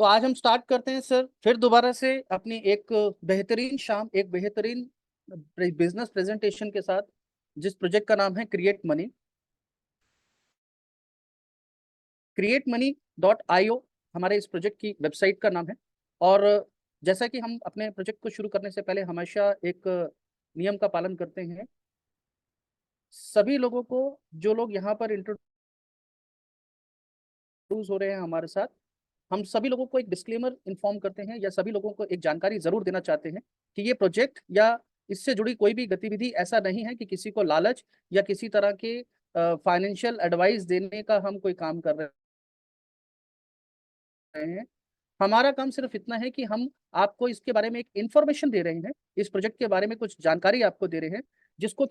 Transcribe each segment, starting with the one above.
तो आज हम स्टार्ट करते हैं सर, फिर दोबारा से अपनी एक बेहतरीन शाम, एक बेहतरीन बिजनेस प्रेजेंटेशन के साथ, जिस प्रोजेक्ट का नाम है क्रिएट मनी। createmoney.io हमारे इस प्रोजेक्ट की वेबसाइट का नाम है। और जैसा कि हम अपने प्रोजेक्ट को शुरू करने से पहले हमेशा एक नियम का पालन करते हैं। सभी लोगों को, जो लोग यहाँ पर इंट्रोड्यूस हो रहे हैं हमारे साथ, हम सभी लोगों को एक डिस्क्लेमर इन्फॉर्म करते हैं या सभी लोगों को एक जानकारी जरूर देना चाहते हैं कि ये प्रोजेक्ट या इससे जुड़ी कोई भी गतिविधि ऐसा नहीं है कि किसी को लालच या किसी तरह के फाइनेंशियल एडवाइस देने का हम कोई काम कर रहे हैं। हमारा काम सिर्फ इतना है कि हम आपको इसके बारे में एक इंफॉर्मेशन दे रहे हैं, इस प्रोजेक्ट के बारे में कुछ जानकारी आपको दे रहे हैं, जिसको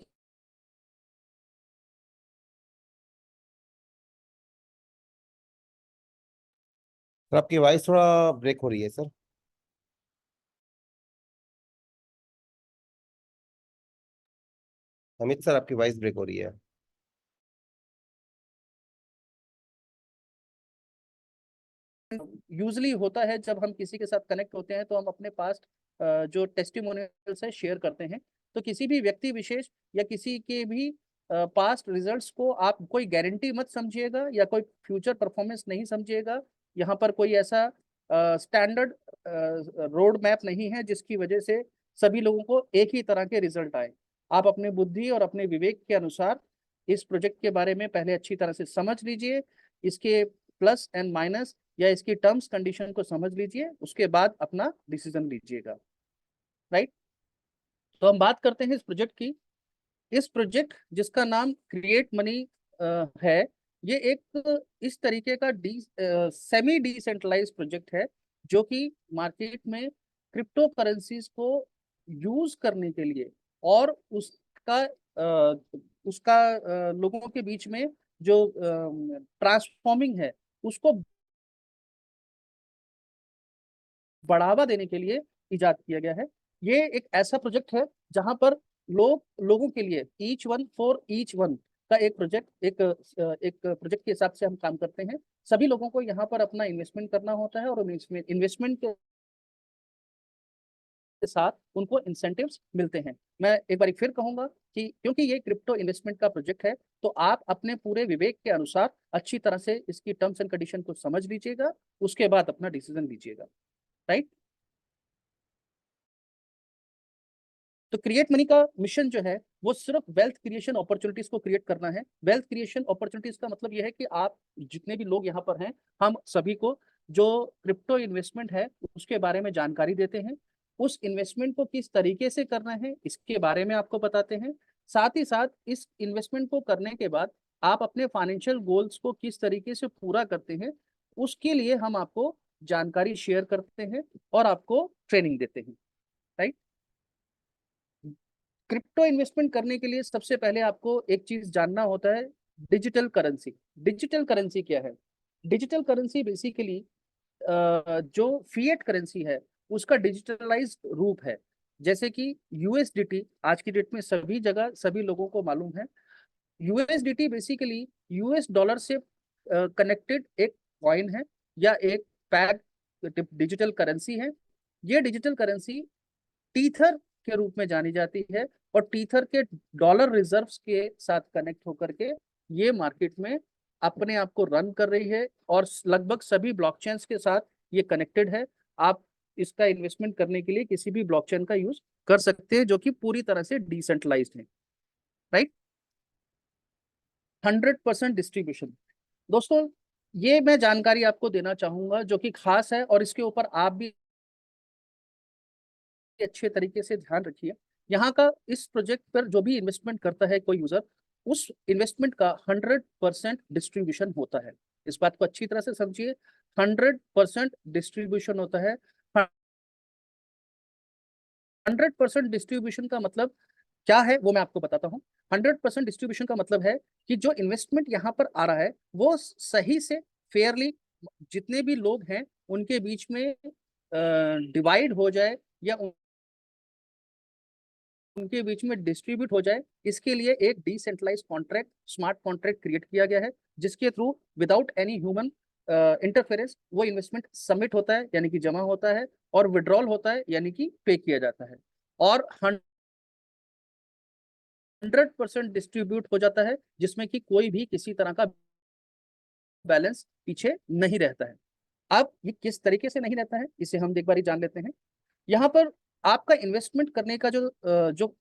सर आपकी वॉइस थोड़ा ब्रेक हो रही है सर। अमित सर आपकी वॉइस ब्रेक हो रही है। यूजली होता है जब हम किसी के साथ कनेक्ट होते हैं तो हम अपने पास्ट जो टेस्टिमोनियल्स है शेयर करते हैं। तो किसी भी व्यक्ति विशेष या किसी के भी पास्ट रिजल्ट्स को आप कोई गारंटी मत समझिएगा या कोई फ्यूचर परफॉर्मेंस नहीं समझिएगा। यहाँ पर कोई ऐसा स्टैंडर्ड रोड मैप नहीं है जिसकी वजह से सभी लोगों को एक ही तरह के रिजल्ट आए। आप अपने बुद्धि और अपने विवेक के अनुसार इस प्रोजेक्ट के बारे में पहले अच्छी तरह से समझ लीजिए, इसके प्लस एंड माइनस या इसकी टर्म्स कंडीशन को समझ लीजिए, उसके बाद अपना डिसीजन लीजिएगा। राइट। तो हम बात करते हैं इस प्रोजेक्ट की। इस प्रोजेक्ट जिसका नाम क्रिएट मनी है, ये एक इस तरीके का सेमी डिसेंट्रलाइज प्रोजेक्ट है जो कि मार्केट में क्रिप्टो करेंसीज को यूज करने के लिए और उसका लोगों के बीच में जो ट्रांसफॉर्मिंग है उसको बढ़ावा देने के लिए इजाद किया गया है। ये एक ऐसा प्रोजेक्ट है जहां पर लोगों के लिए each one for each one का एक प्रोजेक्ट, एक प्रोजेक्ट के हिसाब से हम काम करते हैं। सभी लोगों को यहाँ पर अपना इन्वेस्टमेंट करना होता है और इन्वेस्टमेंट के साथ उनको इंसेंटिव्स मिलते हैं। मैं एक बार फिर कहूंगा कि क्योंकि ये क्रिप्टो इन्वेस्टमेंट का प्रोजेक्ट है, तो आप अपने पूरे विवेक के अनुसार अच्छी तरह से इसकी टर्म्स एंड कंडीशन को समझ लीजिएगा, उसके बाद अपना डिसीजन लीजिएगा। राइट। तो क्रिएट मनी का मिशन जो है वो सिर्फ वेल्थ क्रिएशन अपॉर्चुनिटीज को क्रिएट करना है। वेल्थ क्रिएशन अपॉर्चुनिटीज का मतलब यह है कि आप जितने भी लोग यहाँ पर हैं, हम सभी को जो क्रिप्टो इन्वेस्टमेंट है उसके बारे में जानकारी देते हैं। उस इन्वेस्टमेंट को किस तरीके से करना है इसके बारे में आपको बताते हैं। साथ ही साथ इस इन्वेस्टमेंट को करने के बाद आप अपने फाइनेंशियल गोल्स को किस तरीके से पूरा करते हैं, उसके लिए हम आपको जानकारी शेयर करते हैं और आपको ट्रेनिंग देते हैं। राइट। क्रिप्टो इन्वेस्टमेंट करने के लिए सबसे पहले आपको एक चीज जानना होता है, डिजिटल करेंसी। डिजिटल करेंसी क्या है? डिजिटल करेंसी बेसिकली जो फिएट करेंसी है उसका डिजिटलाइज रूप है। जैसे कि यूएसडीटी आज की डेट में सभी जगह सभी लोगों को मालूम है। यूएसडीटी बेसिकली यूएस डॉलर से कनेक्टेड एक कॉइन है या एक पैग डिजिटल करेंसी है। ये डिजिटल करेंसी टीथर के रूप में जानी जाती है और टीथर के डॉलर रिजर्व्स के साथ कनेक्ट होकर के ये मार्केट में अपने आप को रन कर रही है और लगभग सभी ब्लॉकचेन्स के साथ ये कनेक्टेड है। आप इसका इन्वेस्टमेंट करने के लिए किसी भी ब्लॉकचेन का यूज कर सकते हैं जो कि पूरी तरह से डिसेंट्रलाइज्ड है। राइट। 100% डिस्ट्रीब्यूशन। दोस्तों, ये मैं जानकारी आपको देना चाहूंगा जो कि खास है और इसके ऊपर आप भी अच्छे तरीके से ध्यान रखिए। यहाँ का इस प्रोजेक्ट पर जो भी इन्वेस्टमेंट करता है कोई यूजर, उस इन्वेस्टमेंट का 100% डिस्ट्रीब्यूशन होता है। इस बात को अच्छी तरह से समझिए, 100% डिस्ट्रीब्यूशन होता है। 100% डिस्ट्रीब्यूशन का मतलब क्या है वो मैं आपको बताता हूँ। 100% डिस्ट्रीब्यूशन का मतलब है कि जो इन्वेस्टमेंट यहाँ पर आ रहा है वो सही से फेयरली जितने भी लोग हैं उनके बीच में डिवाइड हो जाए या उनके बीच में डिस्ट्रीब्यूट हो जाए। इसके लिए एक decentralise contract, smart contract create किया गया है जिसके through without any human interference, वो इन्वेस्टमेंट सबमिट होता है यानी कि जमा होता है, और विड्रॉल होता है यानी कि पे किया जाता है, और 100% डिस्ट्रीब्यूट हो जाता है, जिसमें कि कोई भी किसी तरह का बैलेंस पीछे नहीं रहता है। अब ये किस तरीके से नहीं रहता है, इसे हम एक बार जान लेते हैं। यहाँ पर आपका इन्वेस्टमेंट करने का जो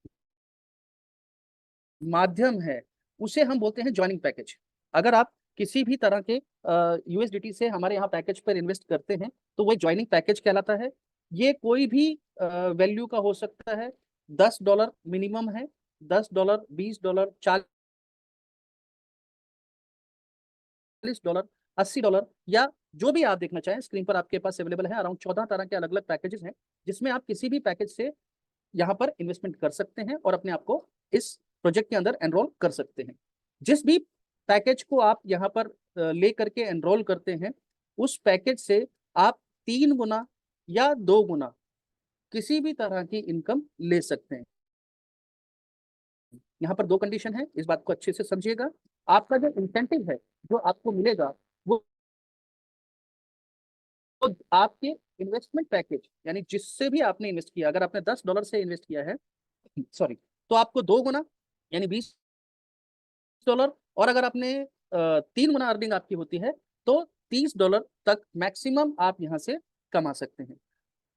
माध्यम है, उसे हम बोलते हैं ज्वाइनिंग पैकेज। अगर आप किसी भी तरह के यूएसडीटी से हमारे यहाँ पैकेज पर इन्वेस्ट करते हैं, तो वो ज्वाइनिंग पैकेज कहलाता है। ये कोई भी वैल्यू का हो सकता है। $10 मिनिमम है, $10, $20, $40, $80, या जो भी आप देखना चाहें, स्क्रीन पर आपके पास अवेलेबल है। अराउंड 14 तरह के अलग अलग पैकेजेस हैं, जिसमें आप किसी भी पैकेज से यहाँ पर इन्वेस्टमेंट कर सकते हैं और अपने आप को इस प्रोजेक्ट के अंदर एनरोल कर सकते हैं। जिस भी पैकेज को आप यहाँ पर ले करके एनरोल करते हैं, उस पैकेज से आप 3 गुना या 2 गुना किसी भी तरह की इनकम ले सकते हैं। यहाँ पर 2 कंडीशन है, इस बात को अच्छे से समझिएगा। आपका जो इंसेंटिव है, जो आपको मिलेगा, वो आपके इन्वेस्टमेंट पैकेज, यानी जिससे भी आपने इन्वेस्ट किया, अगर आपने $10 से इन्वेस्ट किया है, सॉरी, तो आपको 2 गुना यानी $20, और अगर आपने 3 गुना अर्निंग आपकी होती है, तो $30 तक मैक्सिमम आप यहाँ से कमा सकते हैं।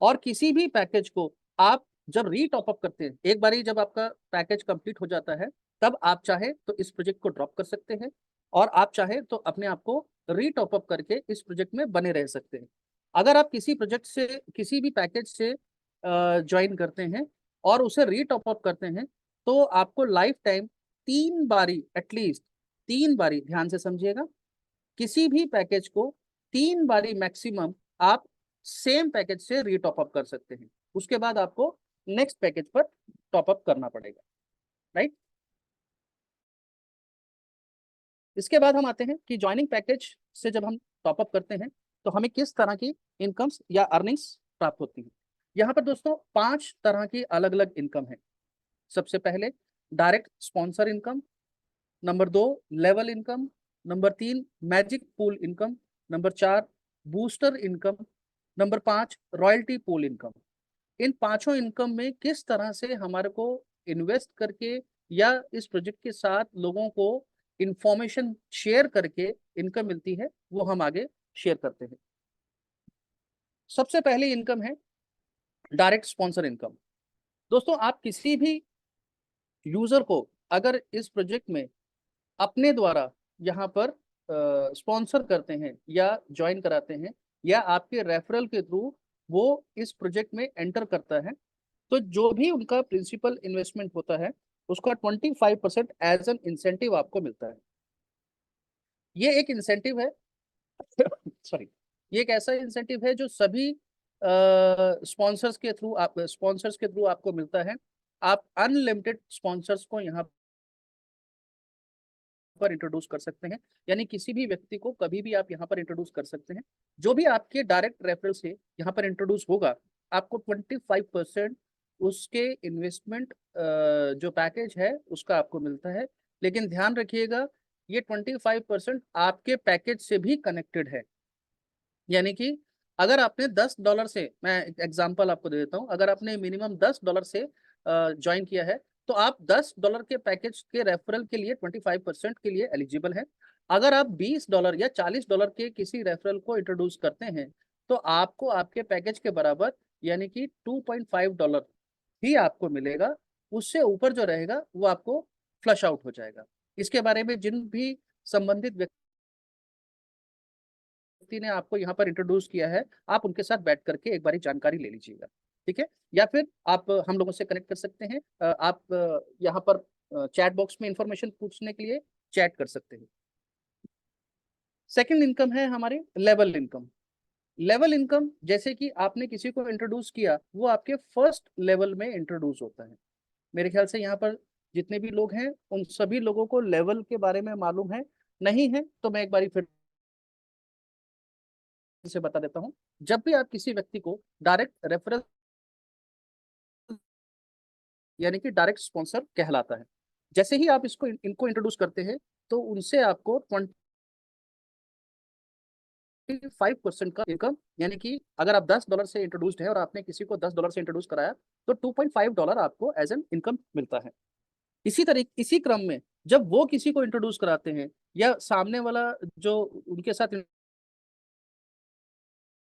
और किसी भी पैकेज को आप जब रीटॉपअप करते हैं, एक बारी जब आपका पैकेज कंप्लीट हो जाता है, तब आप चाहे तो इस प्रोजेक्ट को ड्रॉप कर सकते हैं, और आप चाहे तो अपने आप को रीटॉपअप करके इस प्रोजेक्ट में बने रह सकते हैं। अगर आप किसी प्रोजेक्ट से, किसी भी पैकेज से ज्वाइन करते हैं और उसे रीटॉपअप करते हैं, तो आपको लाइफ टाइम 3 बारी, एटलीस्ट 3 बारी, ध्यान से समझिएगा, किसी भी पैकेज को 3 बारी मैक्सिमम आप सेम पैकेज से रीटॉपअप कर सकते हैं। उसके बाद आपको नेक्स्ट पैकेज पर टॉपअप करना पड़ेगा, राइट। इसके बाद हम आते हैं कि ज्वाइनिंग पैकेज से जब हम टॉपअप करते हैं, तो हमें किस तरह की इनकम्स या अर्निंग्स प्राप्त होती है। यहाँ पर दोस्तों 5 तरह की अलग अलग इनकम है। सबसे पहले direct sponsor income, number 2 level income, number 3 magic pool income, number 4 booster income, number 5 royalty pool income. इन पांचों इनकम में किस तरह से हमारे को इन्वेस्ट करके या इस प्रोजेक्ट के साथ लोगों को इंफॉर्मेशन शेयर करके इनकम मिलती है, वो हम आगे शेयर करते हैं। सबसे पहली इनकम है डायरेक्ट स्पॉन्सर इनकम। दोस्तों, आप किसी भी यूजर को अगर इस प्रोजेक्ट में अपने द्वारा यहाँ पर स्पॉन्सर करते हैं या ज्वाइन कराते हैं, या आपके रेफरल के थ्रू वो इस प्रोजेक्ट में एंटर करता है, तो जो भी उनका प्रिंसिपल इन्वेस्टमेंट होता है, उसका 25% एज एन इंसेंटिव आपको मिलता है। ये एक इंसेंटिव है सॉरी, ये एक ऐसा इंसेंटिव है जो सभी स्पॉन्सर्स के थ्रू आपको मिलता है। आप अनलिमिटेड स्पॉन्सर्स को यहाँ पर इंट्रोड्यूस कर सकते हैं, यानी किसी भी व्यक्ति को कभी भी आप यहाँ पर इंट्रोड्यूस कर सकते हैं। जो भी आपके डायरेक्ट रेफरल से यहाँ पर इंट्रोड्यूस होगा, आपको 25% उसके इन्वेस्टमेंट जो पैकेज है उसका आपको मिलता है। लेकिन ध्यान रखिएगा, ये 25% आपके पैकेज से भी कनेक्टेड है। यानी कि अगर आपने $10 से, मैं एग्जांपल आपको दे देता हूं, अगर आपने मिनिमम $10 से ज्वाइन किया है, तो आप $10 के पैकेज के रेफरल के लिए 25% के लिए एलिजिबल है। अगर आप $20 या $40 के किसी रेफरल को इंट्रोड्यूस करते हैं, तो आपको आपके पैकेज के बराबर यानी कि $2.5 ही आपको मिलेगा। उससे ऊपर जो रहेगा वो आपको फ्लश आउट हो जाएगा। इसके बारे में जिन भी संबंधित व्यक्ति ने आपको यहाँ पर इंट्रोड्यूस किया है, आप उनके साथ बैठ करके एक बारी जानकारी ले लीजिएगा, ठीक है। या फिर आप हम लोगों से कनेक्ट कर सकते हैं। आप यहाँ पर चैट बॉक्स में इंफॉर्मेशन पूछने के लिए चैट कर सकते हैं। सेकंड इनकम है हमारी लेवल इनकम। लेवल इनकम, जैसे कि आपने किसी को इंट्रोड्यूस किया, वो आपके फर्स्ट लेवल में इंट्रोड्यूस होता है। मेरे ख्याल से यहाँ पर जितने भी लोग हैं, उन सभी लोगों को लेवल के बारे में मालूम है। नहीं है तो मैं एक बारी फिर से बता देता हूँ। जब भी आप किसी व्यक्ति को डायरेक्ट रेफरल यानी कि डायरेक्ट स्पॉन्सर कहलाता है, जैसे ही आप इनको इंट्रोड्यूस करते हैं, तो उनसे आपको 5% का इनकम, यानी कि अगर आप $10 से इंट्रोड्यूस्ड है और आपने किसी को $10 से इंट्रोड्यूस कराया तो $2.5 आपको एज एन इनकम मिलता है। इसी क्रम में जब वो किसी को इंट्रोड्यूस कराते हैं या सामने वाला जो उनके साथ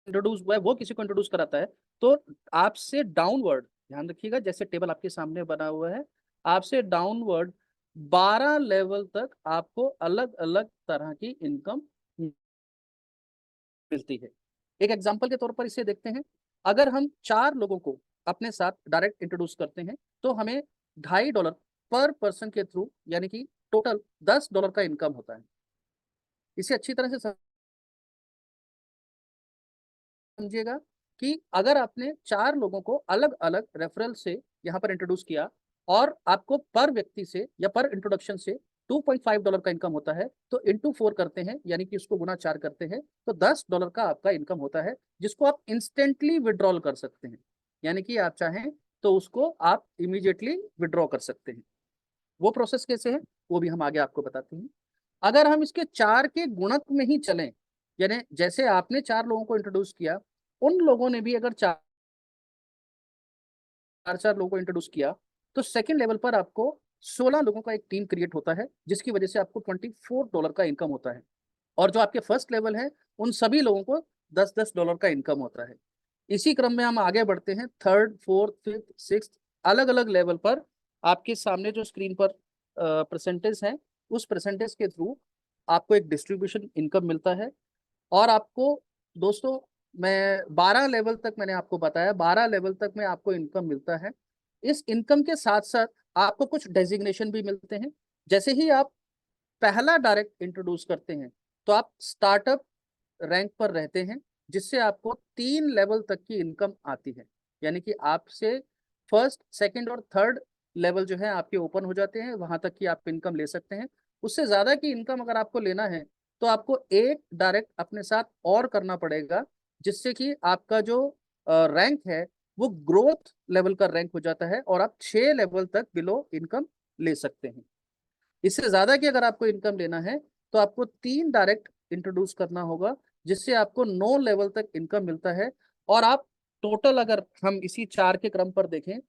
इंट्रोड्यूस हुआ है वो किसी को इंट्रोड्यूस कराता है, तो आपसे डाउनवर्ड, ध्यान रखिएगा जैसे टेबल आपके सामने बना हुआ है, आपसे डाउनवर्ड 12 लेवल तक आपको अलग अलग तरह की इनकम मिलती है। एक एग्जांपल के तौर पर इसे देखते हैं। अगर हम 4 लोगों को अपने साथ डायरेक्ट इंट्रोड्यूस करते हैं तो हमें $2.5 पर पर्सन के थ्रू, यानी कि टोटल $10 का इनकम होता है। इसे अच्छी तरह से समझिएगा कि अगर आपने 4 लोगों को अलग अलग रेफरल से यहाँ पर इंट्रोड्यूस किया और आपको पर व्यक्ति से या पर इंट्रोडक्शन से $2.5 का इनकम होता है, तो इंटू 4 करते हैं, यानी कि उसको गुना 4 करते हैं, तो $10 का आपका इनकम होता है, जिसको आप इंस्टेंटली विड्रॉल कर सकते हैं। यानी कि आप चाहें तो उसको आप इमीडिएटली विड्रॉ कर सकते हैं। वो प्रोसेस कैसे है वो भी हम आगे आपको बताते हैं। अगर हम इसके 4 के गुणक में ही चलें, यानी जैसे आपने 4 लोगों को इंट्रोड्यूस किया, उन लोगों ने भी अगर 4 लोगों को इंट्रोड्यूस किया, तो सेकेंड लेवल पर आपको 16 लोगों का एक टीम क्रिएट होता है, जिसकी वजह से आपको $24 का इनकम होता है। और जो आपके फर्स्ट लेवल है उन सभी लोगों को $10 का इनकम होता है। इसी क्रम में हम आगे बढ़ते हैं, थर्ड, फोर्थ, फिफ्थ, सिक्स्थ, अलग अलग लेवल पर आपके सामने जो स्क्रीन पर परसेंटेज है, उस परसेंटेज के थ्रू आपको एक डिस्ट्रीब्यूशन इनकम मिलता है। और आपको दोस्तों, मैं 12 लेवल तक मैंने आपको बताया, 12 लेवल तक में आपको इनकम मिलता है। इस इनकम के साथ साथ आपको कुछ डेजिग्नेशन भी मिलते हैं। जैसे ही आप पहला डायरेक्ट इंट्रोड्यूस करते हैं तो आप स्टार्टअप रैंक पर रहते हैं, जिससे आपको 3 लेवल तक की इनकम आती है। यानी कि आपसे फर्स्ट, सेकंड और थर्ड लेवल जो है आपके ओपन हो जाते हैं, वहां तक की आप इनकम ले सकते हैं। उससे ज्यादा की इनकम अगर आपको लेना है तो आपको एक डायरेक्ट अपने साथ और करना पड़ेगा, जिससे कि आपका जो रैंक है वो ग्रोथ लेवल का रैंक हो जाता है और आप 6 लेवल तक बिलो इनकम ले सकते हैं। इससे ज्यादा की अगर आपको इनकम लेना है तो आपको 3 डायरेक्ट इंट्रोड्यूस करना होगा, जिससे आपको 9 लेवल तक इनकम मिलता है। और आप टोटल अगर हम इसी 4 के क्रम पर देखें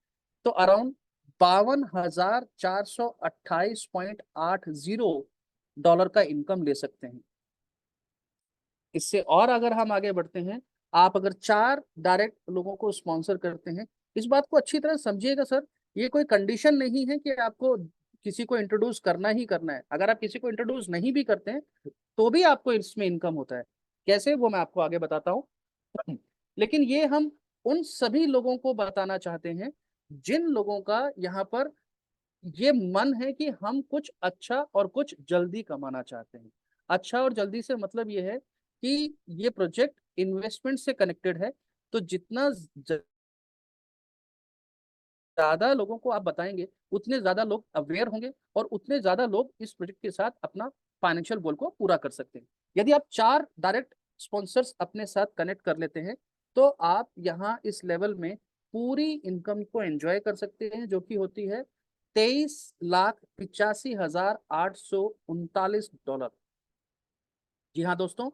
तो अराउंड $52,428.80 का इनकम ले सकते हैं। इससे और अगर हम आगे बढ़ते हैं, आप अगर 4 डायरेक्ट लोगों को स्पॉन्सर करते हैं, इस बात को अच्छी तरह समझिएगा सर, ये कोई कंडीशन नहीं है कि आपको किसी को इंट्रोड्यूस करना ही करना है। अगर आप किसी को इंट्रोड्यूस नहीं भी करते हैं तो भी आपको इसमें इनकम होता है। कैसे, वो मैं आपको आगे बताता हूँ। लेकिन ये हम उन सभी लोगों को बताना चाहते हैं जिन लोगों का यहाँ पर ये मन है कि हम कुछ अच्छा और कुछ जल्दी कमाना चाहते हैं। अच्छा और जल्दी से मतलब ये है कि ये प्रोजेक्ट इन्वेस्टमेंट से कनेक्टेड है, तो जितना ज्यादा लोगों को आप बताएंगे उतने ज्यादा लोग अवेयर होंगे और उतने ज्यादा लोग इस प्रोजेक्ट के साथ अपना फाइनेंशियल गोल को पूरा कर सकते हैं। यदि आप 4 डायरेक्ट स्पॉन्सर्स अपने साथ कनेक्ट कर लेते हैं तो आप यहाँ इस लेवल में पूरी इनकम को एंजॉय कर सकते हैं, जो कि होती है $23,85,839। जी हाँ दोस्तों,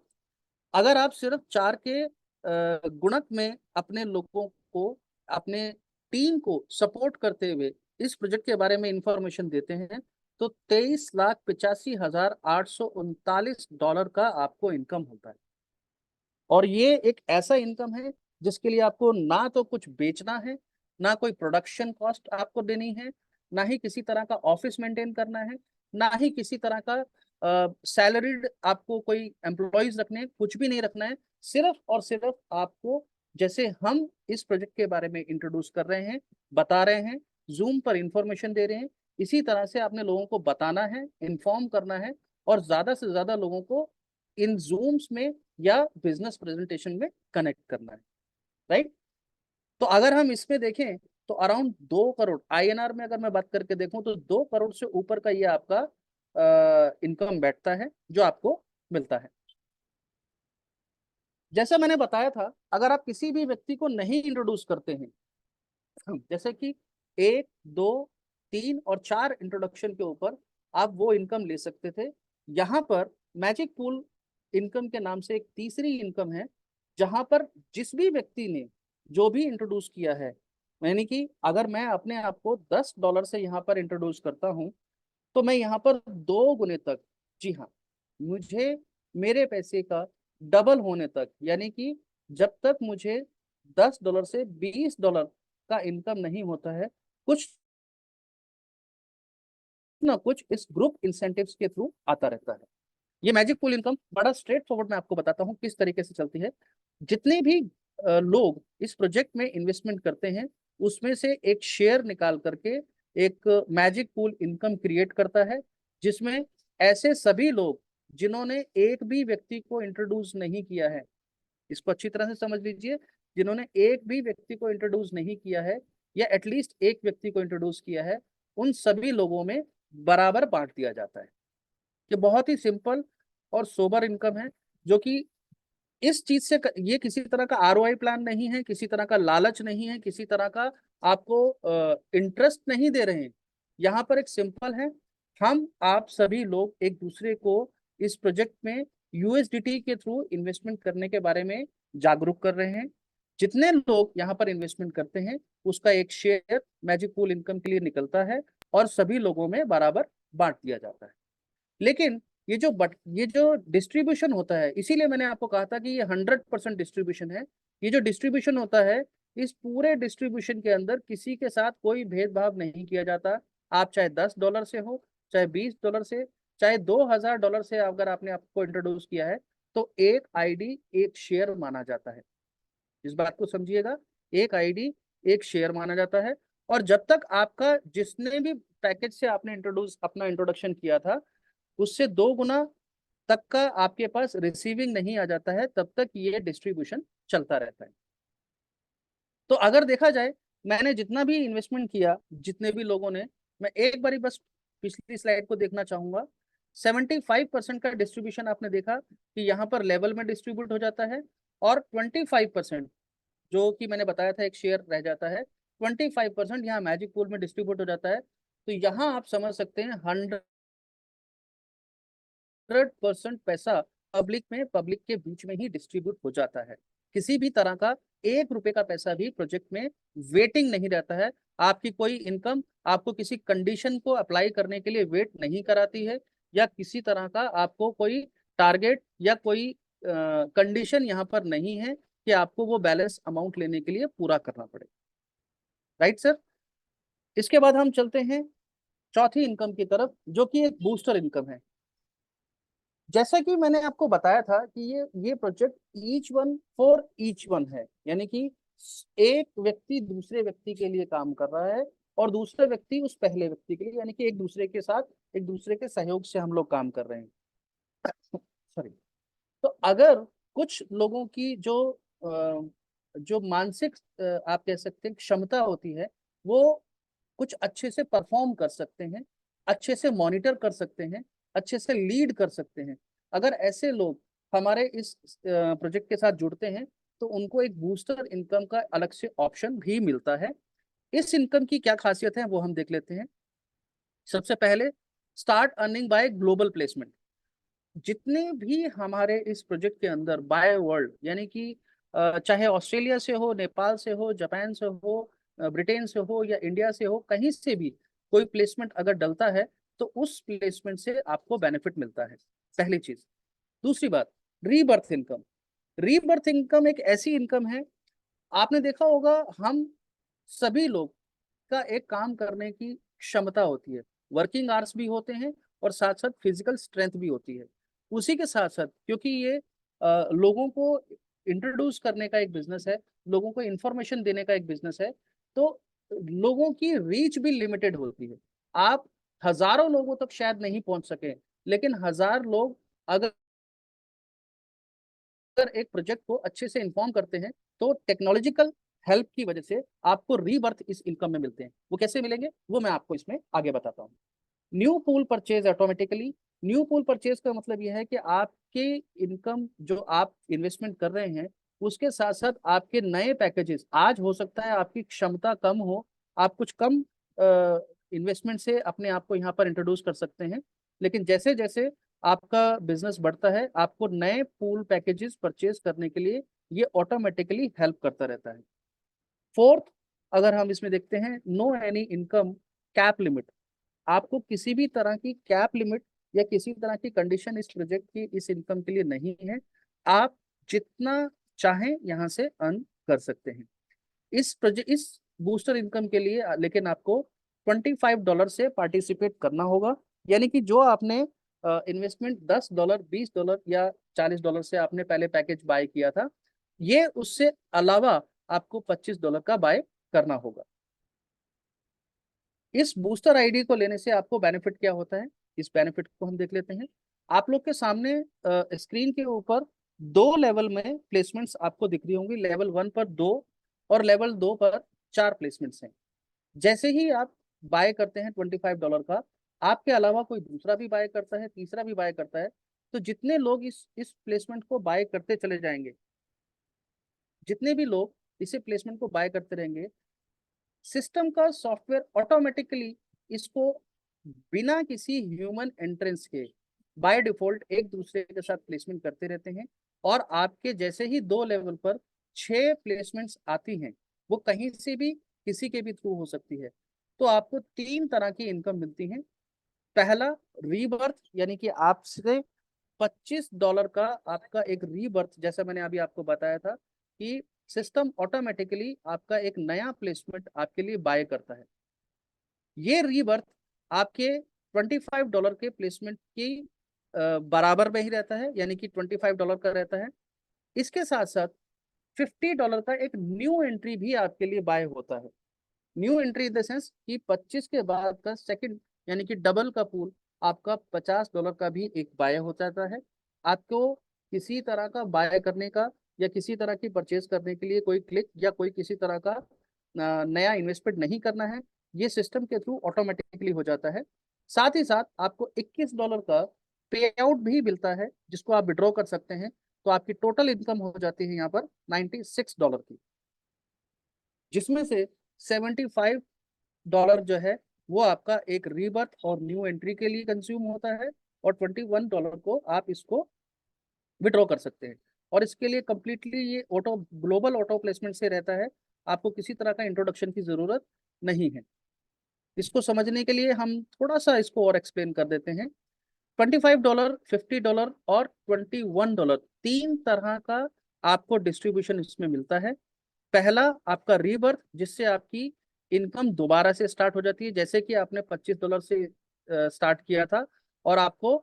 अगर आप सिर्फ 4 के गुणक में अपने लोगों को, अपने टीम को सपोर्ट करते हुए इस प्रोजेक्ट के बारे में इंफॉर्मेशन देते हैं तो $23,85,839 का आपको इनकम होता है। और ये एक ऐसा इनकम है जिसके लिए आपको ना तो कुछ बेचना है, ना कोई प्रोडक्शन कॉस्ट आपको देनी है, ना ही किसी तरह का ऑफिस मेंटेन करना है, ना ही किसी तरह का सैलरीड आपको कोई एम्प्लॉयज रखने हैं, कुछ भी नहीं रखना है। सिर्फ और सिर्फ आपको, जैसे हम इस प्रोजेक्ट के बारे में इंट्रोड्यूस कर रहे हैं, बता रहे हैं, जूम पर इंफॉर्मेशन दे रहे हैं, इसी तरह से आपने लोगों को बताना है, इन्फॉर्म करना है और ज्यादा से ज्यादा लोगों को इन जूम्स में या बिजनेस प्रेजेंटेशन में कनेक्ट करना है। राइट। तो अगर हम इसमें देखें तो अराउंड 2 करोड़ INR में अगर मैं बात करके देखूं तो 2 करोड़ से ऊपर का ये आपका इनकम बैठता है जो आपको मिलता है। जैसा मैंने बताया था, अगर आप किसी भी व्यक्ति को नहीं इंट्रोड्यूस करते हैं, जैसे कि 1, 2, 3 और 4 इंट्रोडक्शन के ऊपर आप वो इनकम ले सकते थे। यहाँ पर मैजिक पूल इनकम के नाम से एक तीसरी इनकम है, जहां पर जिस भी व्यक्ति ने जो भी इंट्रोड्यूस किया है, यानी कि अगर मैं अपने आप को $10 से यहाँ पर इंट्रोड्यूस करता हूँ, तो मैं यहाँ पर 2 गुने तक, जी हाँ, मुझे मेरे पैसे का डबल होने तक, यानी कि जब तक मुझे $10 से $20 का इनकम नहीं होता है, कुछ ना कुछ इस ग्रुप इंसेंटिव्स के थ्रू आता रहता है। ये मैजिक पूल इनकम बड़ा स्ट्रेट फॉरवर्ड मैं आपको बताता हूँ किस तरीके से चलती है। जितने भी लोग इस प्रोजेक्ट में इन्वेस्टमेंट करते हैं, उसमें से एक शेयर निकाल करके एक मैजिक पूल इनकम क्रिएट करता है, जिसमें ऐसे सभी लोग जिन्होंने एक भी व्यक्ति को इंट्रोड्यूस नहीं किया है, इसको अच्छी तरह से समझ लीजिए, जिन्होंने एक भी व्यक्ति को इंट्रोड्यूस नहीं किया है या एटलीस्ट एक व्यक्ति को इंट्रोड्यूस किया है, उन सभी लोगों में बराबर बांट दिया जाता है। ये बहुत ही सिंपल और सोबर इनकम है, जो कि इस चीज से ये किसी तरह का आरओआई प्लान नहीं है, किसी तरह का लालच नहीं है, किसी तरह का आपको इंटरेस्ट नहीं दे रहे हैं। यहाँ पर एक सिंपल है, हम आप सभी लोग एक दूसरे को इस प्रोजेक्ट में यूएसडीटी के थ्रू इन्वेस्टमेंट करने के बारे में जागरूक कर रहे हैं। जितने लोग यहाँ पर इन्वेस्टमेंट करते हैं, उसका एक शेयर मैजिक पूल इनकम के लिए निकलता है और सभी लोगों में बराबर बांट दिया जाता है। लेकिन ये जो डिस्ट्रीब्यूशन होता है, इसीलिए मैंने आपको कहा था कि ये 100% डिस्ट्रीब्यूशन है। ये जो डिस्ट्रीब्यूशन होता है, इस पूरे डिस्ट्रीब्यूशन के अंदर किसी के साथ कोई भेदभाव नहीं किया जाता। आप चाहे $10 से हो, चाहे $20 से, चाहे $2000 से अगर आपने आपको इंट्रोड्यूस किया है, तो एक आईडी एक शेयर माना जाता है। इस बात को समझिएगा, एक आईडी एक शेयर माना जाता है। और जब तक आपका जिसने भी पैकेज से आपने अपना इंट्रोडक्शन किया था, उससे 2 गुना तक का आपके पास रिसीविंग नहीं आ जाता है, तब तक ये डिस्ट्रीब्यूशन चलता रहता है। तो अगर देखा जाए, मैंने जितना भी इन्वेस्टमेंट किया, जितने भी लोगों ने, मैं एक बारी बस पिछली स्लाइड को देखना चाहूंगा। 75% का डिस्ट्रीब्यूशन आपने देखा कि यहाँ पर लेवल में डिस्ट्रीब्यूट हो जाता है, और 25% जो कि मैंने बताया था एक शेयर रह जाता है, 25% यहाँ मैजिक पूल में डिस्ट्रीब्यूट हो जाता है। तो यहाँ आप समझ सकते हैं 100% पैसा पब्लिक के बीच में ही डिस्ट्रीब्यूट हो जाता है। किसी भी तरह का ₹1 का पैसा भी प्रोजेक्ट में वेटिंग नहीं रहता है। आपकी कोई इनकम आपको किसी कंडीशन को अप्लाई करने के लिए वेट नहीं कराती है, या किसी तरह का आपको कोई टारगेट या कोई कंडीशन यहाँ पर नहीं है कि आपको वो बैलेंस अमाउंट लेने के लिए पूरा करना पड़े। Right sir. इसके बाद हम चलते हैं चौथी इनकम की तरफ, जो कि एक बूस्टर इनकम है। जैसा कि मैंने आपको बताया था कि ये project each one for each one है, यानी कि एक व्यक्ति दूसरे व्यक्ति के लिए काम कर रहा है, और दूसरे व्यक्ति उस पहले व्यक्ति के लिए, यानी कि एक दूसरे के साथ, एक दूसरे के सहयोग से हम लोग काम कर रहे हैं। सॉरी। तो अगर कुछ लोगों की जो मानसिक आप कह सकते हैं क्षमता होती है, वो कुछ अच्छे से परफॉर्म कर सकते हैं, अच्छे से मॉनिटर कर सकते हैं, अच्छे से लीड कर सकते हैं, अगर ऐसे लोग हमारे इस प्रोजेक्ट के साथ जुड़ते हैं, तो उनको एक बूस्टर इनकम का अलग से ऑप्शन भी मिलता है। इस इनकम की क्या खासियत है वो हम देख लेते हैं। सबसे पहले, start earning bye global placement. जितने भी हमारे इस प्रोजेक्ट के अंदर बाय वर्ल्ड, यानी कि चाहे ऑस्ट्रेलिया से हो, नेपाल से हो, जापान से हो, ब्रिटेन से हो, या इंडिया से हो, कहीं से भी कोई प्लेसमेंट अगर डलता है, तो उस प्लेसमेंट से आपको बेनिफिट मिलता है, पहली चीज। दूसरी बात, रीबर्थ इनकम। रीबर्थ इनकम एक ऐसी इनकम है, आपने देखा होगा, हम सभी लोग का एक काम करने की क्षमता होती है, वर्किंग आवर्स भी होते हैं, और साथ साथ फिजिकल स्ट्रेंथ भी होती है। उसी के साथ साथ, क्योंकि ये लोगों को इंट्रोड्यूस करने का एक बिजनेस है, लोगों को इंफॉर्मेशन देने का एक बिजनेस है, तो लोगों की रीच भी लिमिटेड होती है। आप हजारों लोगों तक शायद नहीं पहुंच सके, लेकिन 1000 लोग अगर एक प्रोजेक्ट को अच्छे से इन्फॉर्म करते हैं, तो टेक्नोलॉजिकल हेल्प की वजह से आपको रीबर्थ इस इनकम में मिलते हैं। वो कैसे मिलेंगे वो मैं आपको इसमें आगे बताता हूँ। New pool purchase automatically. New pool purchase का मतलब यह है कि आपके इनकम जो आप इन्वेस्टमेंट कर रहे हैं, उसके साथ साथ आपके नए पैकेजेस, आज हो सकता है आपकी क्षमता कम हो, आप कुछ कम इन्वेस्टमेंट से अपने आप को यहाँ पर इंट्रोड्यूस कर सकते हैं, लेकिन जैसे जैसे आपका बिजनेस बढ़ता है, आपको नए पूल पैकेजेस परचेज करने के लिए ये ऑटोमेटिकली हेल्प करता रहता है। फोर्थ, अगर हम इसमें देखते हैं, no any income cap limit. आपको किसी भी तरह की कैप लिमिट या किसी तरह की कंडीशन इस प्रोजेक्ट की, इस इनकम के लिए नहीं है। आप जितना चाहें यहाँ से अर्न कर सकते हैं। इस बूस्टर इनकम के लिए लेकिन आपको $25 से पार्टिसिपेट करना होगा। यानी कि जो आपने इन्वेस्टमेंट $10, $20 या $40 से आपने पहले पैकेज बाय किया था, ये उससे अलावा आपको $25 का बाय करना होगा। इस बूस्टर आईडी को लेने से आपको बेनिफिट क्या होता है, इस बेनिफिट को हम देख लेते हैं। आप लोग के सामने स्क्रीन के ऊपर 2 लेवल में प्लेसमेंट्स आपको दिख रही होंगी। लेवल 1 पर 2 और लेवल 2 पर 4 प्लेसमेंट्स हैं। जैसे ही आप बाय करते हैं $25 का, आपके अलावा कोई दूसरा भी बाय करता है, तीसरा भी बाय करता है, तो जितने लोग इस प्लेसमेंट को बाय करते चले जाएंगे, जितने भी लोग इसे प्लेसमेंट को बाय करते रहेंगे, सिस्टम का सॉफ्टवेयर ऑटोमेटिकली इसको बिना किसी ह्यूमन एंट्रेंस के बाय डिफॉल्ट एक दूसरे के साथ प्लेसमेंट करते रहते हैं। और आपके जैसे ही 2 लेवल पर 6 प्लेसमेंट्स आती हैं, वो कहीं से भी किसी के भी थ्रू हो सकती है, तो आपको 3 तरह की इनकम मिलती है। पहला, रीबर्थ, यानी कि आपसे $25 का आपका एक रीबर्थ, जैसा मैंने अभी आपको बताया था कि सिस्टम ऑटोमेटिकली आपका एक नया प्लेसमेंट आपके लिए बाय करता है। ये रीबर्थ आपके $25 के प्लेसमेंट की बराबर में ही रहता है, यानी कि $25 का रहता है। इसके साथ साथ $50 का एक न्यू एंट्री भी आपके लिए बाय होता है। New entry in the sense कि 25 के बाद का सेकंड, यानी कि डबल का पूल आपका $50 का भी एक बाय हो जाता है। आपको किसी तरह का बाय करने का या किसी तरह की परचेज करने के लिए कोई क्लिक या कोई किसी तरह का नया इन्वेस्टमेंट नहीं करना है, ये सिस्टम के थ्रू ऑटोमेटिकली हो जाता है। साथ ही साथ आपको $21 का पे आउट भी मिलता है, जिसको आप विड्रॉ कर सकते हैं। तो आपकी टोटल इनकम हो जाती है यहाँ पर $96 की, जिसमें से $75 जो है वो आपका एक रीबर्थ और न्यू एंट्री के लिए कंज्यूम होता है, और $21 को आप इसको विड्रॉ कर सकते हैं। और इसके लिए कंप्लीटली ये ऑटो ग्लोबल ऑटो प्लेसमेंट से रहता है, आपको किसी तरह का इंट्रोडक्शन की जरूरत नहीं है। इसको समझने के लिए हम थोड़ा सा इसको और एक्सप्लेन कर देते हैं। $25, $50 और $21, 3 तरह का आपको डिस्ट्रीब्यूशन इसमें मिलता है। पहला, आपका रीबर्थ, जिससे आपकी इनकम दोबारा से स्टार्ट हो जाती है। जैसे कि आपने $25 से स्टार्ट किया था और आपको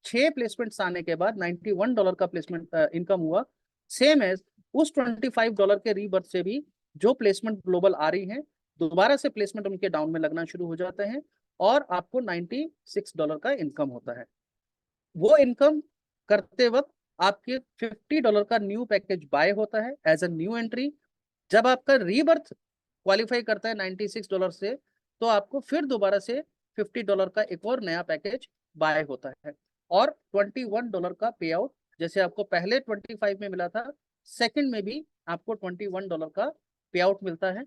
6 प्लेसमेंट्स आने के बाद $91 का प्लेसमेंट इनकम हुआ। सेम एज उस $25 के रीबर्थ से भी जो प्लेसमेंट ग्लोबल आ रही है, दोबारा से प्लेसमेंट उनके डाउन में लगना शुरू हो जाते हैं और आपको $96 का इनकम होता है। वो इनकम करते वक्त आपके $50 का न्यू पैकेज बाय होता है एज अ न्यू एंट्री। जब आपका रीबर्थ क्वालिफाई करता है $96 से, तो आपको फिर दोबारा से $50 का एक और नया पैकेज बाय होता है। और $21 का पे आउट, जैसे आपको पहले 25 में मिला था, सेकंड में भी आपको $21 का पे आउट मिलता है।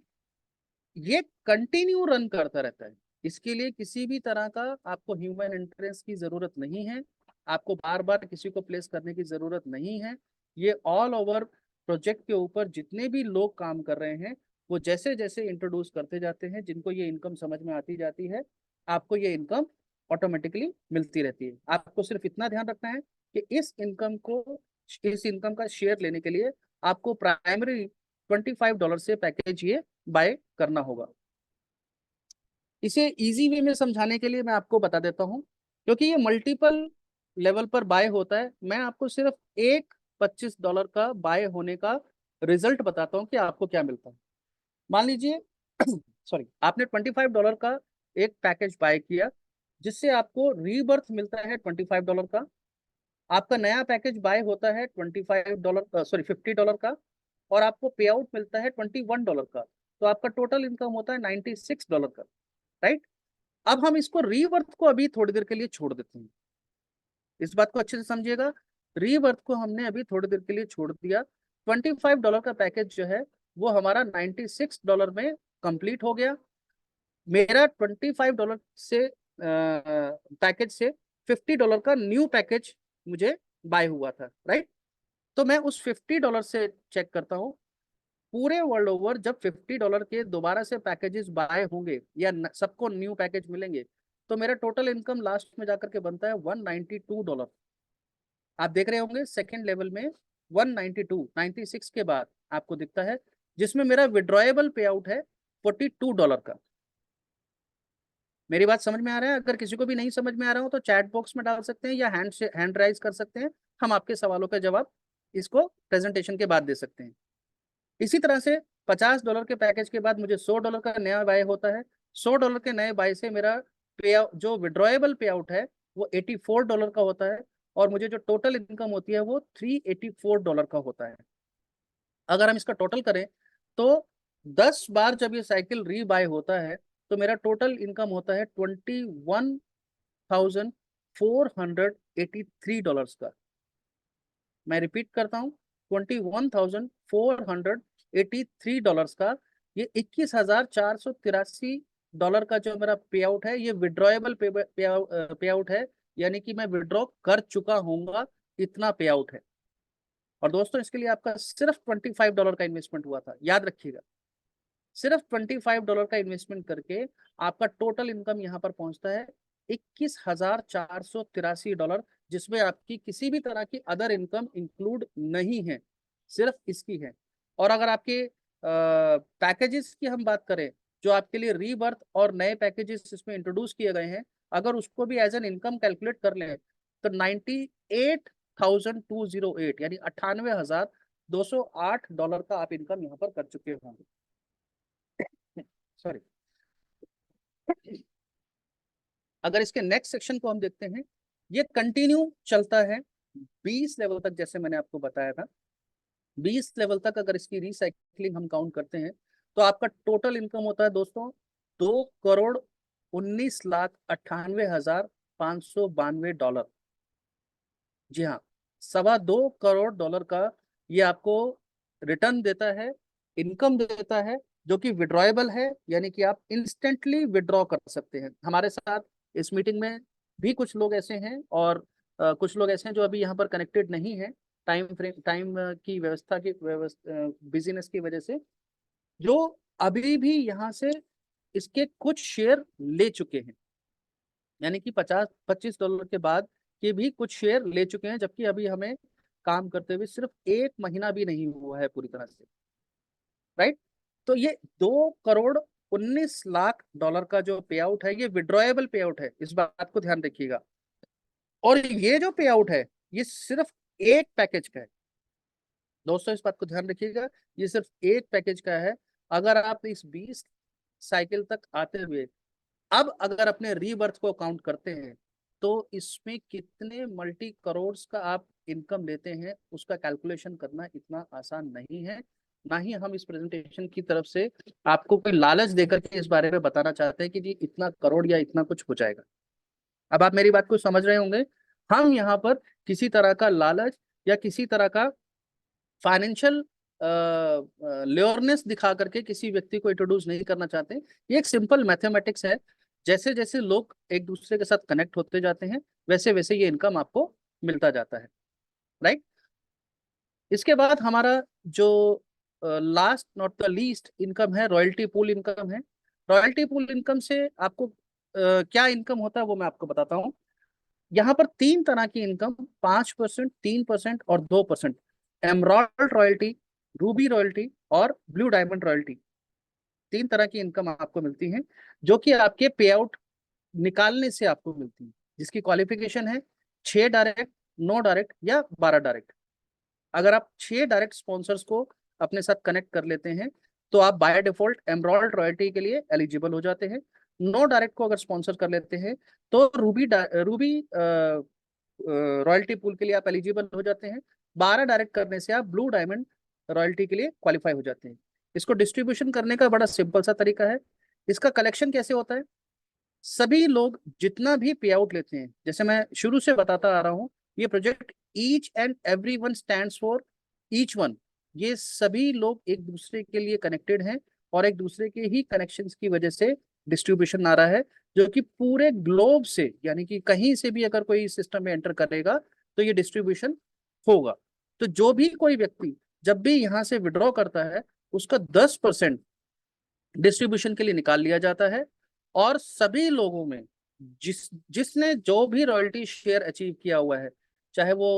ये कंटिन्यू रन करता रहता है। इसके लिए किसी भी तरह का आपको ह्यूमन इंटरेंस की जरूरत नहीं है, आपको बार बार किसी को प्लेस करने की जरूरत नहीं है। ये ऑल ओवर प्रोजेक्ट के ऊपर जितने भी लोग काम कर रहे हैं, वो जैसे जैसे इंट्रोड्यूस करते जाते हैं, जिनको ये इनकम समझ में आती जाती है, आपको ये इनकम ऑटोमेटिकली मिलती रहती है। आपको सिर्फ इतना ध्यान रखना है कि इस इनकम का शेयर लेने के लिए आपको प्राइमरी $25 से पैकेज ये बाय करना होगा। इसे इजी वे में समझाने के लिए मैं आपको बता देता हूँ, क्योंकि ये मल्टीपल लेवल पर बाय होता है। मैं आपको सिर्फ एक $25 का बाय होने का रिजल्ट बताता हूँ कि आपको क्या मिलता है। मान लीजिए सॉरी, आपने $25 का एक पैकेज बाय किया, जिससे आपको रीबर्थ मिलता है $25 का। आपका नया पैकेज बाय होता है $50 का, और आपको पे आउट मिलता है $21 का। तो आपका टोटल इनकम होता है $96 का, राइट। अब हम इसको रीवर्थ को अभी थोड़ी देर के लिए छोड़ देते हैं। इस बात को अच्छे से समझिएगा। रीवर्थ को हमने अभी थोड़ी देर के लिए छोड़ दिया। $25 का पैकेज जो है वो हमारा $96 में कंप्लीट हो गया। मेरा $25 से पैकेज से $50 का न्यू पैकेज मुझे बाय हुआ था, राइट। तो मैं उस $50 से चेक करता हूँ पूरे वर्ल्ड ओवर जब $50 के दोबारा से पैकेजेस बाय होंगे या सबको न्यू पैकेज मिलेंगे, तो मेरा टोटल इनकम लास्ट में जाकर के बनता है $192। आप देख रहे होंगे सेकेंड लेवल में 192, 96 के बाद आपको दिखता है, जिसमें मेरा विड्रॉएबल पे आउट है $42 का। मेरी बात समझ में आ रहा है? अगर किसी को भी नहीं समझ में आ रहा हो तो चैट बॉक्स में डाल सकते हैं या हैंड राइज कर सकते हैं, हम आपके सवालों का जवाब इसको प्रेजेंटेशन के बाद दे सकते हैं। इसी तरह से $50 के पैकेज के बाद मुझे $100 का नया बाय होता है। $100 के नए बाय से मेरा पे जो विड्रॉएबल पे आउट है वो $84 का होता है, और मुझे जो टोटल इनकम होती है वो $384 का होता है। अगर हम इसका टोटल करें तो 10 बार जब ये साइकिल रीबाय होता है तो मेरा टोटल इनकम होता है $21,483 का। मैं रिपीट करता हूँ, $21,483 का। ये $21,483 का जो मेरा पे आउट है, ये विड्रॉएबल पे आउट है, यानी कि मैं विड्रॉ कर चुका हूँगा, इतना पे आउट है। और दोस्तों इसके लिए आपका सिर्फ $25 का इन्वेस्टमेंट हुआ था, याद रखिएगा। सिर्फ $25 का इन्वेस्टमेंट करके आपका टोटल इनकम यहाँ पर पहुंचता है $21,483, जिसमें आपकी किसी भी तरह की अदर इनकम इंक्लूड नहीं है, सिर्फ इसकी है। और अगर आपके पैकेजेस की हम बात करें, जो आपके लिए रीबर्थ और नए पैकेजेस इसमें इंट्रोड्यूस किए गए हैं, अगर उसको भी एज एन इनकम कैलकुलेट कर लें तो 98,208 यानी $98,208 का आप इनकम यहाँ पर कर चुके होंगे। सॉरी। अगर इसके नेक्स्ट सेक्शन को हम देखते हैं, ये कंटिन्यू चलता है 20 लेवल तक, जैसे मैंने आपको बताया था। 20 लेवल तक अगर इसकी रिसाइकलिंग हम काउंट करते हैं तो आपका टोटल इनकम होता है दोस्तों $2,19,98,592। जी हाँ, $2.25 करोड़ का ये आपको रिटर्न देता है, इनकम देता है, जो कि विड्रॉएबल है, यानी कि आप इंस्टेंटली विड्रॉ कर सकते हैं। हमारे साथ इस मीटिंग में भी कुछ लोग ऐसे हैं, और कुछ लोग ऐसे हैं जो अभी यहाँ पर कनेक्टेड नहीं है, टाइम की व्यवस्था की बिजीनेस की वजह से, जो अभी भी यहाँ से इसके कुछ शेयर ले चुके हैं, यानी कि $25 के बाद के भी कुछ शेयर ले चुके हैं, जबकि अभी हमें काम करते हुए सिर्फ 1 महीना भी नहीं हुआ है पूरी तरह से, राइट। तो ये $2,19,00,000 का जो पे आउट है, ये विड्रॉएबल पे आउट है, इस बात को ध्यान रखिएगा। और ये जो पे आउट है ये सिर्फ एक पैकेज का है दोस्तों, इस बात को ध्यान रखिएगा, ये सिर्फ एक पैकेज का है। अगर आप इस 20 साइकिल तक आते हुए अब अगर अपने रीबर्थ को काउंट करते हैं तो इसमें कितने मल्टी करोड़ का आप इनकम लेते हैं, उसका कैलकुलेशन करना इतना आसान नहीं है। ना ही हम इस प्रेजेंटेशन की तरफ से आपको कोई लालच देकर के इस बारे में बताना चाहते हैं कि जी इतना करोड़ या इतना कुछ हो जाएगा। अब आप मेरी बात को समझ रहे होंगे, हम यहाँ पर किसी तरह का लालच या किसी तरह का फाइनेंशियल लेयरनेस दिखा करके किसी व्यक्ति को इंट्रोड्यूस नहीं करना चाहते। ये एक सिंपल मैथमेटिक्स है, जैसे जैसे लोग एक दूसरे के साथ कनेक्ट होते जाते हैं वैसे वैसे ये इनकम आपको मिलता जाता है, राइट। इसके बाद हमारा जो last not the least income है, रॉयल्टी पूल इनकम है। रॉयल्टी पूल इनकम से आपको क्या इनकम होता है वो मैं आपको बताता हूँ। यहाँ पर 3 तरह की इनकम, 5%, 3% और 2%, एमराल्ड रॉयल्टी, रूबी रॉयल्टी और ब्लू डायमंड रॉयल्टी, 3 तरह की इनकम आपको मिलती है, जो कि आपके पे आउट निकालने से आपको मिलती है, जिसकी क्वालिफिकेशन है 6 डायरेक्ट, 9 डायरेक्ट या 12 डायरेक्ट। अगर आप 6 डायरेक्ट स्पॉन्सर्स को अपने साथ कनेक्ट कर लेते हैं तो आप बाय डिफॉल्ट एमराल्ड रॉयल्टी के लिए एलिजिबल हो जाते हैं। 9 डायरेक्ट को अगर स्पॉन्सर कर लेते हैं तो रूबी रॉयल्टी पूल के लिए आप एलिजिबल हो जाते हैं। 12 डायरेक्ट करने से आप ब्लू डायमंड रॉयल्टी के लिए क्वालिफाई हो जाते हैं। इसको डिस्ट्रीब्यूशन करने का बड़ा सिंपल सा तरीका है। इसका कलेक्शन कैसे होता है, सभी लोग जितना भी पे आउट लेते हैं, जैसे मैं शुरू से बताता आ रहा हूँ, ये project each and every one stands for each one, ये सभी लोग एक दूसरे के लिए कनेक्टेड हैं और एक दूसरे के ही कनेक्शंस की वजह से डिस्ट्रीब्यूशन आ रहा है। जो कि पूरे ग्लोब से, यानी कि कहीं से भी अगर कोई सिस्टम में एंटर करेगा तो ये डिस्ट्रीब्यूशन होगा। तो जो भी कोई व्यक्ति जब भी यहाँ से विड्रॉ करता है, उसका 10% डिस्ट्रीब्यूशन के लिए निकाल लिया जाता है। और सभी लोगों में जिसने जो भी रॉयल्टी शेयर अचीव किया हुआ है, चाहे वो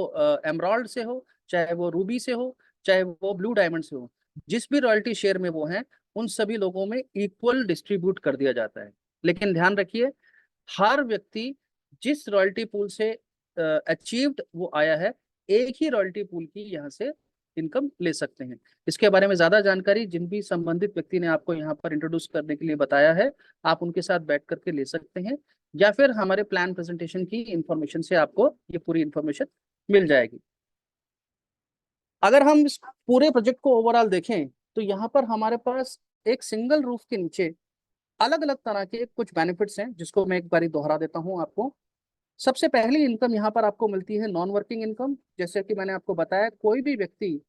एमराल्ड से हो, चाहे वो रूबी से हो, चाहे वो ब्लू डायमंड से हो, जिस भी रॉयल्टी शेयर में वो हैं, उन सभी लोगों में इक्वल डिस्ट्रीब्यूट कर दिया जाता है। लेकिन ध्यान रखिए, हर व्यक्ति जिस रॉयल्टी पूल से अचीव्ड वो आया है, एक ही रॉयल्टी पूल की यहाँ से इनकम ले सकते हैं। इसके बारे में ज्यादा जानकारी जिन भी संबंधित व्यक्ति ने आपको यहाँ पर इंट्रोड्यूस करने के लिए बताया है, आप उनके साथ बैठ करके ले सकते हैं, या फिर हमारे प्लान प्रेजेंटेशन की इंफॉर्मेशन से आपको ये पूरी इंफॉर्मेशन मिल जाएगी। अगर हम इस पूरे प्रोजेक्ट को ओवरऑल देखें तो यहाँ पर हमारे पास एक सिंगल रूफ के नीचे अलग अलग तरह के कुछ बेनिफिट्स हैं, जिसको मैं एक बारी दोहरा देता हूँ आपको। सबसे पहली इनकम यहाँ पर आपको मिलती है नॉन वर्किंग इनकम। जैसे कि मैंने आपको बताया, कोई भी व्यक्ति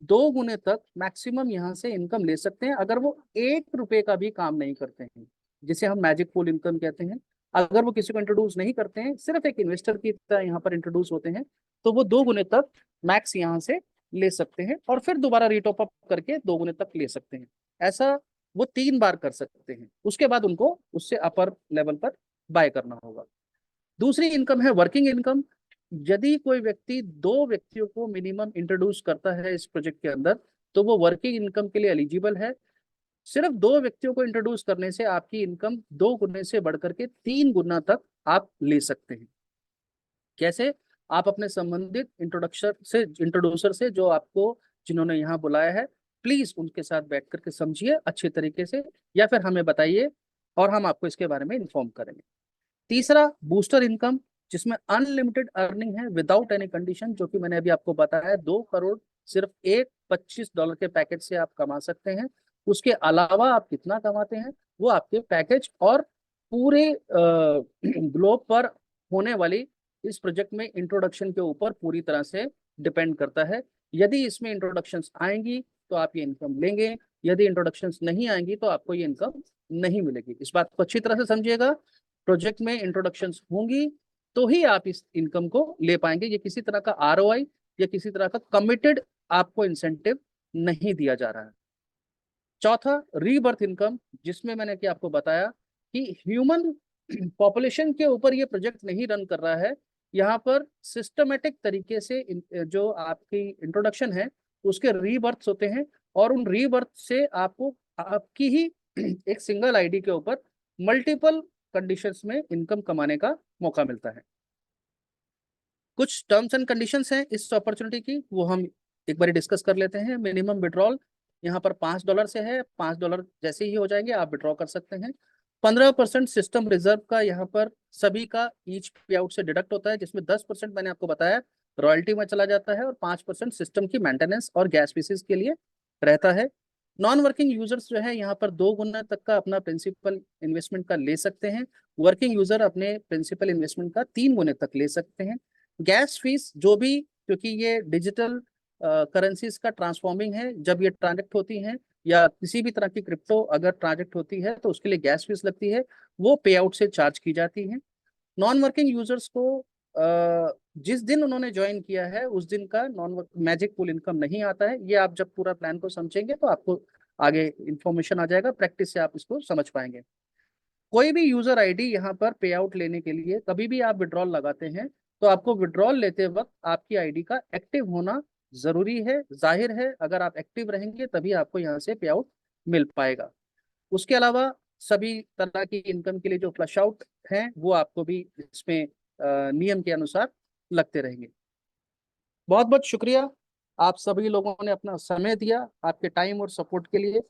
2 गुने तक मैक्सिमम यहाँ से इनकम ले सकते हैं अगर वो 1 रुपए का भी काम नहीं करते हैं, जिसे हम मैजिक पूल इनकम कहते हैं। अगर वो किसी को इंट्रोड्यूस नहीं करते हैं, सिर्फ एक इन्वेस्टर की तरह यहाँ पर इंट्रोड्यूस होते हैं, तो वो 2 गुने तक मैक्स यहाँ से ले सकते हैं, और फिर दोबारा रीटॉप अप करके 2 गुने तक ले सकते हैं। ऐसा वो 3 बार कर सकते हैं, उसके बाद उनको उससे अपर लेवल पर बाय करना होगा। दूसरी इनकम है वर्किंग इनकम। यदि कोई व्यक्ति 2 व्यक्तियों को मिनिमम इंट्रोड्यूस करता है इस प्रोजेक्ट के अंदर, तो वो वर्किंग इनकम के लिए एलिजिबल है। सिर्फ 2 व्यक्तियों को इंट्रोड्यूस करने से आपकी इनकम 2 गुने से बढ़कर के 3 गुना तक आप ले सकते हैं। कैसे? आप अपने संबंधित इंट्रोड्यूसर से जो आपको जिन्होंने यहाँ बुलाया है, प्लीज उनके साथ बैठ करके समझिए अच्छे तरीके से, या फिर हमें बताइए और हम आपको इसके बारे में इन्फॉर्म करेंगे। तीसरा, बूस्टर इनकम, जिसमें अनलिमिटेड अर्निंग है विदाउट एनी कंडीशन, जो कि मैंने अभी आपको बताया, 2 करोड़ सिर्फ एक $25 के पैकेज से आप कमा सकते हैं। उसके अलावा आप कितना कमाते हैं वो आपके पैकेज और पूरे ग्लोब पर होने वाली इस प्रोजेक्ट में इंट्रोडक्शन के ऊपर पूरी तरह से डिपेंड करता है। यदि इसमें इंट्रोडक्शंस आएंगी तो आप ये इनकम लेंगे, यदि इंट्रोडक्शंस नहीं आएंगी तो आपको ये इनकम नहीं मिलेगी। इस बात को अच्छी तरह से समझिएगा। प्रोजेक्ट में इंट्रोडक्शंस होंगी तो ही आप इस इनकम को ले पाएंगे। ये किसी तरह का आरओआई या किसी तरह का कमिटेड आपको इंसेंटिव नहीं दिया जा रहा है। चौथा, रीबर्थ इनकम, जिसमें मैंने क्या आपको बताया कि ह्यूमन पॉपुलेशन के ऊपर ये प्रोजेक्ट नहीं रन कर रहा है। यहाँ पर सिस्टमेटिक तरीके से जो आपकी इंट्रोडक्शन है उसके रीबर्थ होते हैं, और उन रीबर्थ से आपको आपकी ही एक सिंगल आईडी के ऊपर मल्टीपल कंडीशंस में इनकम कमाने का मौका मिलता है। कुछ टर्म्स एंड कंडीशंस हैं इस अपॉर्चुनिटी की, वो हम एक बार डिस्कस कर लेते हैं। मिनिमम विड्रॉल यहाँ पर $5 से है, $5 जैसे ही हो जाएंगे आप विड्रॉ कर सकते हैं। 15% सिस्टम रिजर्व का यहाँ पर सभी का ईच पे आउट से डिडक्ट होता है, जिसमें 10% मैंने आपको बताया रॉयल्टी में चला जाता है, और 5% सिस्टम की मेंटेनेंस और गैस फीसिस के लिए रहता है। नॉन वर्किंग यूजर्स जो है यहाँ पर 2 गुना तक का अपना प्रिंसिपल इन्वेस्टमेंट का ले सकते हैं। वर्किंग यूजर अपने प्रिंसिपल इन्वेस्टमेंट का 3 गुने तक ले सकते हैं। गैस फीस जो भी, क्योंकि ये डिजिटल करेंसीज का ट्रांसफॉर्मिंग है, जब ये ट्रांजेक्ट होती हैं या किसी भी तरह की क्रिप्टो अगर ट्रांजेक्ट होती है तो उसके लिए गैस फीस लगती है, वो पे आउट से चार्ज की जाती है। नॉन वर्किंग यूजर्स को जिस दिन उन्होंने ज्वाइन किया है उस दिन का नॉन मैजिक पूल इनकम नहीं आता है। ये आप जब पूरा प्लान को समझेंगे तो आपको आगे इंफॉर्मेशन आ जाएगा, प्रैक्टिस से आप इसको समझ पाएंगे। कोई भी यूजर आईडी यहाँ पर पे आउट लेने के लिए कभी भी आप विड्रॉल लगाते हैं तो आपको विड्रॉल लेते वक्त आपकी आईडी का एक्टिव होना जरूरी है। जाहिर है, अगर आप एक्टिव रहेंगे तभी आपको यहाँ से पे आउट मिल पाएगा। उसके अलावा सभी तरह की इनकम के लिए जो फ्लश आउट हैं वो आपको भी इसमें नियम के अनुसार लगते रहेंगे। बहुत बहुत शुक्रिया, आप सभी लोगों ने अपना समय दिया, आपके टाइम और सपोर्ट के लिए।